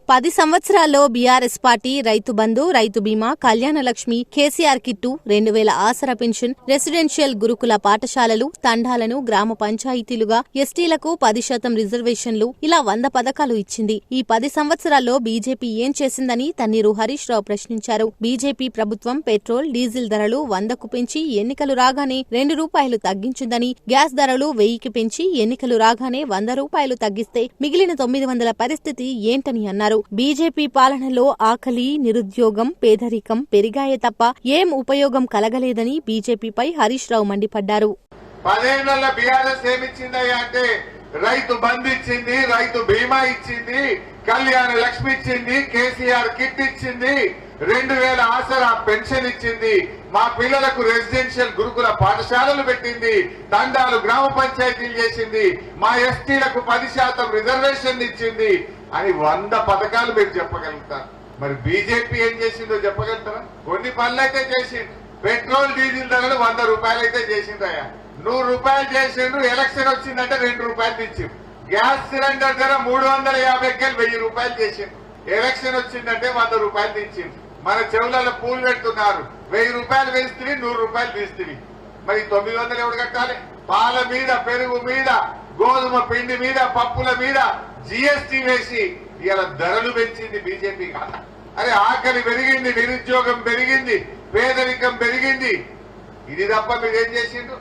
10 సంవత్సరాల్లో BRS party Rythu Bandhu, రైతు బీమా, కళ్యాణ లక్ష్మి, కేసీఆర్ కిట్టు, 2000 ఆసరా పెన్షన్, రెసిడెన్షియల్ గురుకుల పాఠశాలలు, తండాలను గ్రామ పంచాయతీలుగా, ఎస్టీలకు 10% రిజర్వేషన్లు, ఇలా 100 పథకాలు ఇచ్చింది. ఈ 10 సంవత్సరాల్లో బీజేపీ ఏం చేసిందని తన్నీరు హరీష్ రావు ప్రశ్నించారు. బీజేపీ ప్రభుత్వం పెట్రోల్, డీజిల్ ధరలు 100కు పెంచి ఎన్నికలు రాగానే ₹2 తగ్గించిందని, గ్యాస్ ధరలు 1000కి పెంచి ఎన్నికలు రాగానే ₹100 తగ్గిస్తే మిగిలిన 900 పరిస్థితి ఏంటని అన్నారు. బీజేపీ పాలనలో ఆకలి, నిరుద్యోగం, పేదరికం పెరిగాయే తప్ప ఏం ఉపయోగం కలగలేదని బీజేపీపై హరీష్ రావు మండిపడ్డారు. 10 ఏళ్ల బీఆర్ఎస్ ఏమిచ్చిందయ్యా అంటే రైతు బంధు ఇచ్చింది, రైతు బీమా ఇచ్చింది, కళ్యాణ లక్ష్మి ఇచ్చింది, కేసీఆర్ కిట్ ఇచ్చింది, 2000 ఆసరా పెన్షన్ ఇచ్చింది, మా పిల్లలకు రెసిడెన్షియల్ గురుకుల పాఠశాలలు పెట్టింది, తండాలు గ్రామ పంచాయతీలు చేసింది, మా ఎస్టీలకు 10% రిజర్వేషన్ ఇచ్చింది అని 100 పథకాలు మీరు చెప్పగలుగుతారు. మరి బీజేపీ ఏం చేసిందో చెప్పగలుగుతారా? కొన్ని పనులు అయితే చేసిండు. పెట్రోల్ డీజిల్ ధరలు ₹100 అయితే చేసిందయ్యా. ₹100 చేసిండు. ఎలక్షన్ వచ్చిందంటే ₹2 తెచ్చిండు. గ్యాస్ సిలిండర్ ధర 350కి ₹1000 చేసిండు. ఎలక్షన్ వచ్చిందంటే ₹100 తెచ్చిండు. మన చెవులలో పూలు పెడుతున్నారు. ₹1000 వేస్తుంది, ₹100 తీస్తుంది. మరి 900 ఎవడు కట్టాలి? పాల మీద, పెరుగు మీద, గోధుమ పిండి మీద, పప్పుల మీద జీఎస్టీ వేసి ఇలా ధరలు పెంచింది బీజేపీ కాదు. అరే ఆకలి పెరిగింది, నిరుద్యోగం పెరిగింది, పేదరికం పెరిగింది. ఇది తప్ప మీరేం చేసిండ్రు?